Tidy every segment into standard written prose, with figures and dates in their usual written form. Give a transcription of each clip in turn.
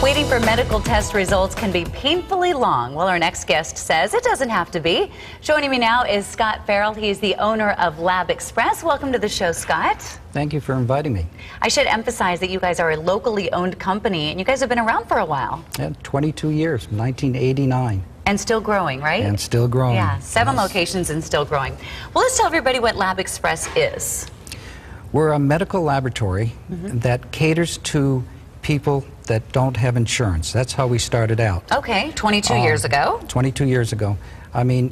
Waiting for medical test results can be painfully long. Well, our next guest says it doesn't have to be. Joining me now is Scott Farrell. He's the owner of LabXpress. Welcome to the show, Scott. Thank you for inviting me. I should emphasize that you guys are a locally owned company, and you guys have been around for a while. Yeah, 22 years, 1989. And still growing, right? And still growing. Yeah, 7 locations and still growing. Well, let's tell everybody what LabXpress is. We're a medical laboratory that caters to people that don't have insurance. That's how we started out. Okay, 22 years ago. 22 years ago. I mean,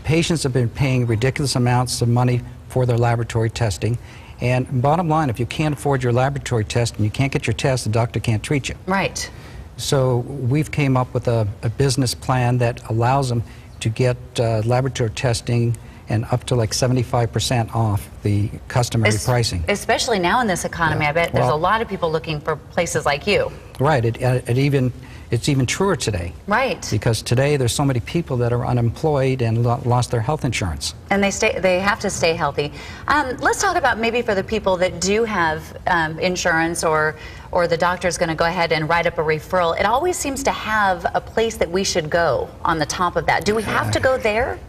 patients have been paying ridiculous amounts of money for their laboratory testing. And bottom line, if you can't afford your laboratory test and you can't get your test, the doctor can't treat you. Right. So we've came up with a business plan that allows them to get laboratory testing and up to like 75% off the customary pricing. Especially now in this economy, Yeah. I bet there's a lot of people looking for places like you. Right. It's even truer today. Right. Because today there's so many people that are unemployed and lost their health insurance. And they have to stay healthy. Let's talk about maybe for the people that do have insurance or the doctor's going to go ahead and write up a referral. It always seems to have a place that we should go on the top of that. Do we have to go there?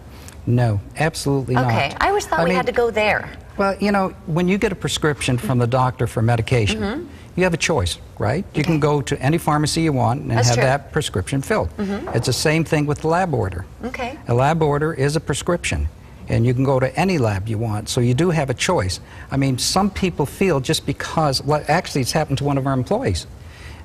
No, absolutely not. Okay, I always thought we had to go there. Well, you know, when you get a prescription from the doctor for medication, you have a choice, right? You can go to any pharmacy you want and have that prescription filled. It's the same thing with the lab order. Okay. A lab order is a prescription, and you can go to any lab you want, so you do have a choice. I mean, some people feel just because, well, actually it's happened to one of our employees.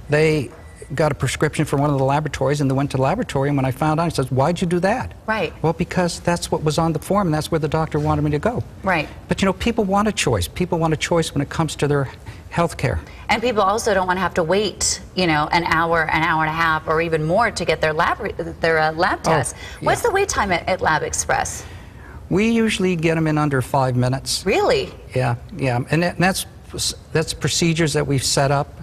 They got a prescription from one of the laboratories and they went to the laboratory, and when I found out, I said, why'd you do that? Right. Well, because that's what was on the form and that's where the doctor wanted me to go. Right. But you know, people want a choice. People want a choice when it comes to their health care. And people also don't want to have to wait, you know, an hour and a half, or even more to get their lab test. What's the wait time at LabXpress? We usually get them in under 5 minutes. Really? Yeah, yeah. And that's procedures that we've set up,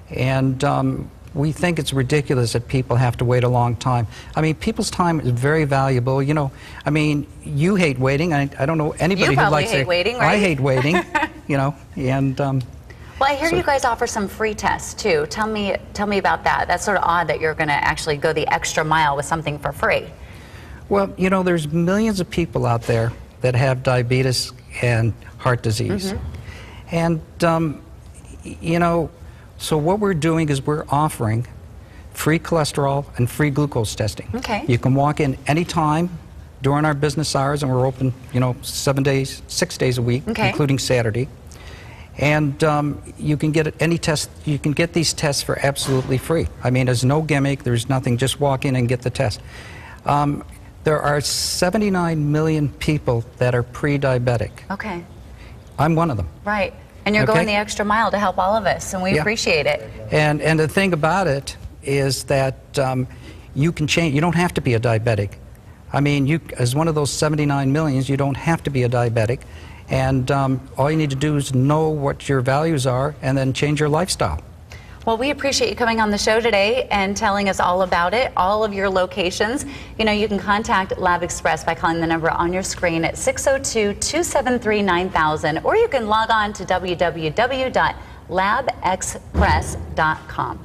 and we think it's ridiculous that people have to wait a long time. I mean, people's time is very valuable. You know, I mean, you hate waiting. I don't know anybody who likes hate waiting, right? I hate waiting, you know, and well, I hear you guys offer some free tests too. Tell me about that. That's sort of odd that you're going to actually go the extra mile with something for free. Well, you know, there's millions of people out there that have diabetes and heart disease. And, you know, so what we're doing is we're offering free cholesterol and free glucose testing. Okay. You can walk in anytime during our business hours, and we're open, you know, 6 days a week, including Saturday. And you can get any test. You can get these tests for absolutely free. I mean, there's no gimmick. There's nothing. Just walk in and get the test. There are 79 million people that are pre-diabetic. Okay. I'm one of them. Right. And you're going the extra mile to help all of us, and we appreciate it. And the thing about it is that you can change. You don't have to be a diabetic. I mean, you, as one of those 79 millions, you don't have to be a diabetic. And all you need to do is know what your values are and then change your lifestyle. Well, we appreciate you coming on the show today and telling us all about it, all of your locations. You know, you can contact LabXpress by calling the number on your screen at 602-273-9000, or you can log on to www.labxpress.com.